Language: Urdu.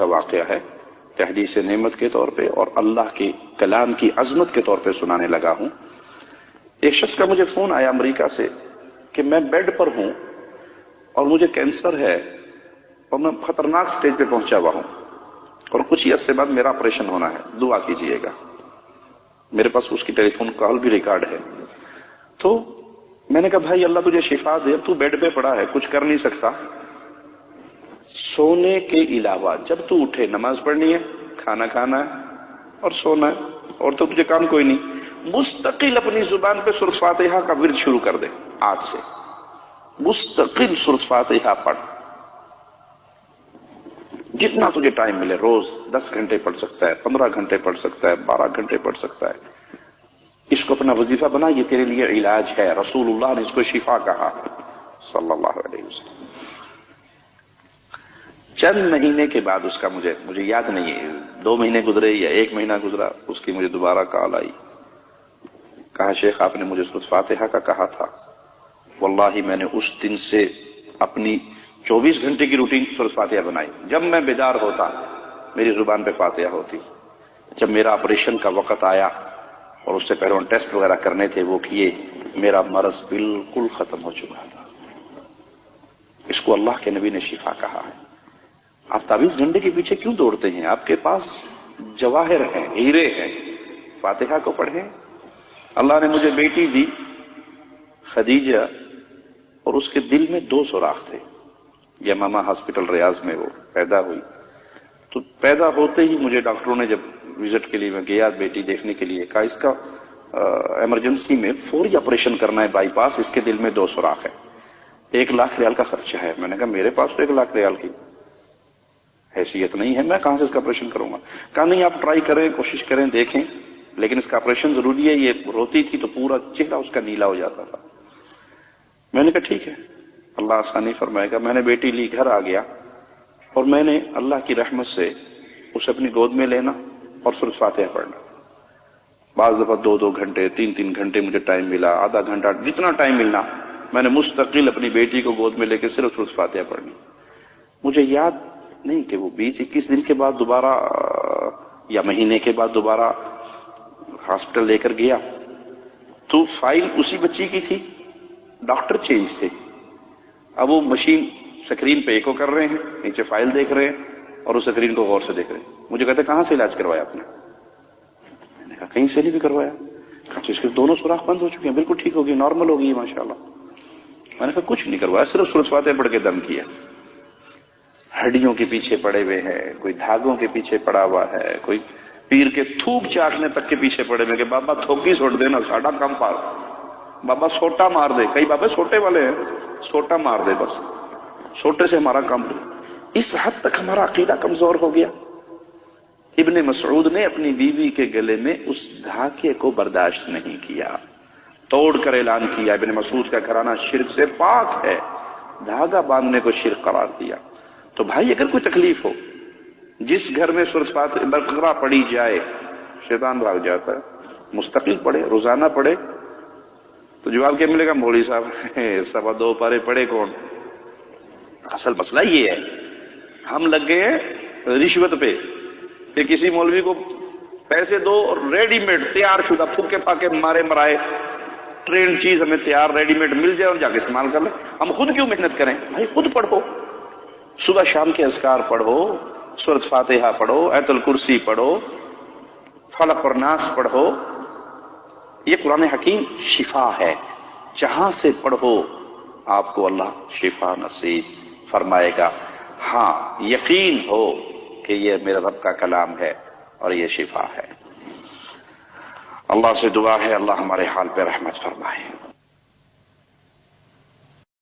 کا واقعہ ہے تحدیث نعمت کے طور پہ اور اللہ کے کلام کی عظمت کے طور پہ سنانے لگا ہوں۔ ایک شخص کا مجھے فون آیا امریکہ سے کہ میں بیڈ پر ہوں اور مجھے کینسر ہے اور میں خطرناک سٹیج پہ پہنچا ہوا ہوں اور کچھ ہی عرصے بعد میرا آپریشن ہونا ہے، دعا کیجئے گا۔ میرے پاس اس کی ٹیلی فون کال بھی ریکارڈ ہے۔ تو میں نے کہا بھائی اللہ تجھے شفا دے، تو بیڈ پہ پڑا ہے، کچھ کر نہیں سکتا، سونے کے علاوہ جب تو اٹھے نماز پڑھنی ہے، کھانا کھانا ہے اور سونا ہے، اور تو تجھے کام کوئی نہیں۔ مستقل اپنی زبان پہ سورۃ فاتحہ کا ورد شروع کر دے، آج سے مستقل سورۃ فاتحہ پڑھ، جتنا تجھے ٹائم ملے، روز 10 گھنٹے پڑھ سکتا ہے، 15 گھنٹے پڑھ سکتا ہے، 12 گھنٹے پڑھ سکتا ہے۔ اس کو اپنا وظیفہ بنا، یہ تیرے لیے علاج ہے۔ رسول اللہ نے اس کو شفا کہا صلی اللہ علیہ وسلم۔ چند مہینے کے بعد اس کا مجھے یاد نہیں ہے، 2 مہینے گزرے یا 1 مہینہ گزرا، اس کی مجھے دوبارہ کال آئی، کہا شیخ آپ نے مجھے سورۃ فاتحہ کا کہا تھا، واللہ میں نے اس دن سے اپنی 24 گھنٹے کی روٹین سورۃ فاتحہ بنائی۔ جب میں بیدار ہوتا میری زبان پہ فاتحہ ہوتی، جب میرا آپریشن کا وقت آیا اور اس سے پہلے ٹیسٹ وغیرہ کرنے تھے وہ کیے، میرا مرض بالکل ختم ہو چکا تھا۔ اس کو اللہ کے نبی نے شفا کہا ہے۔ آپ 23 گھنٹے کے پیچھے کیوں دوڑتے ہیں؟ آپ کے پاس جواہر ہیں، ہیرے ہیں، فاتحہ کو پڑھیں۔ اللہ نے مجھے بیٹی دی خدیجہ، اور اس کے دل میں 2 سوراخ تھے۔ یمامہ ہاسپٹل ریاض میں وہ پیدا ہوئی، تو پیدا ہوتے ہی مجھے ڈاکٹروں نے جب وزٹ کے لیے میں گیا بیٹی دیکھنے کے لیے، کہا اس کا ایمرجنسی میں فوری آپریشن کرنا ہے، بائی پاس، اس کے دل میں 2 سوراخ ہے، 1 لاکھ ریال کا خرچہ ہے۔ میں نے کہا میرے پاس تو 1 لاکھ ریال کی حیثیت نہیں ہے، میں کہاں سے اس کا آپریشن کروں گا؟ کہا نہیں آپ ٹرائی کریں، کوشش کریں، دیکھیں، لیکن اس کا آپریشن ضروری ہے۔ یہ روتی تھی تو پورا چہرہ اس کا نیلا ہو جاتا تھا۔ میں نے کہا ٹھیک ہے، اللہ آسانی فرمائے گا۔ میں نے بیٹی لی، گھر آ گیا، اور میں نے اللہ کی رحمت سے اسے اپنی گود میں لینا اور سورۃ فاتحہ پڑھنا۔ بعض دفعہ 2 گھنٹے، 3 گھنٹے مجھے ٹائم ملا، آدھا گھنٹہ، جتنا ٹائم ملنا، میں نے مستقل اپنی بیٹی کو گود میں لے کے صرف سورۃ فاتحہ پڑھنی۔ مجھے یاد نہیں کہ وہ 20-21 دن کے بعد دوبارہ یا مہینے کے بعد دوبارہ ہاسپٹل لے کر گیا، تو فائل اسی بچی کی تھی، ڈاکٹر چینج تھے۔ اب وہ مشین سکرین پہ ایکو کر رہے ہیں، نیچے فائل دیکھ رہے ہیں اور اس سکرین کو غور سے دیکھ رہے ہیں۔ مجھے کہتے کہاں سے علاج کروایا آپ نے؟ میں نے کہا کہیں سے نہیں بھی کروایا۔ کہا تو اس کے 2 سوراخ بند ہو چکے ہیں، بالکل ٹھیک ہوگی، نارمل ہوگی ماشاءاللہ۔ میں نے کہا کچھ نہیں کروایا، صرف سورۃ فاتحہ پڑھ کے دم کیا۔ ہڈیوں کے پیچھے پڑے ہوئے ہیں، کوئی دھاگوں کے پیچھے پڑا ہوا ہے، کوئی پیر کے تھوک چاٹنے تک کے پیچھے پڑے ہوئے کہ بابا تھوکی سوٹ دینا، ساڈا کم پار، بابا سوٹا مار دے، کئی بابے سوٹے والے ہیں، سوٹا مار دے، بس سوٹے سے ہمارا کام۔ اس حد تک ہمارا عقیدہ کمزور ہو گیا۔ ابن مسعود نے اپنی بیوی کے گلے میں اس دھاگے کو برداشت نہیں کیا، توڑ کر اعلان کیا ابن مسعود کا گھرانہ شرک سے پاک ہے، دھاگا باندھنے کو شرک قرار دیا۔ تو بھائی اگر کوئی تکلیف ہو، جس گھر میں سورۃ فاتحہ بقرہ پڑھی جائے شیطان بھاگ جاتا ہے، مستقل پڑھے، روزانہ پڑھے، تو جواب کیا ملے گا؟ مولوی صاحب 2.25 پارے پڑھے کون؟ اصل مسئلہ یہ ہے، ہم لگ گئے ہیں رشوت پہ کہ کسی مولوی کو پیسے دو اور ریڈی میڈ تیار شدہ پھوکے پھاکے مارے مرائے ٹرینڈ چیز ہمیں تیار ریڈی میڈ مل جائے اور جا کے استعمال کر لیں۔ ہم خود کیوں محنت کریں؟ بھائی خود پڑھو، صبح شام کے اذکار پڑھو، سورۃ فاتحہ پڑھو، آیت الکرسی پڑھو، فلق اور ناس پڑھو۔ یہ قرآن حکیم شفا ہے، جہاں سے پڑھو آپ کو اللہ شفا نصیب فرمائے گا۔ ہاں یقین ہو کہ یہ میرے رب کا کلام ہے اور یہ شفا ہے۔ اللہ سے دعا ہے اللہ ہمارے حال پہ رحمت فرمائے۔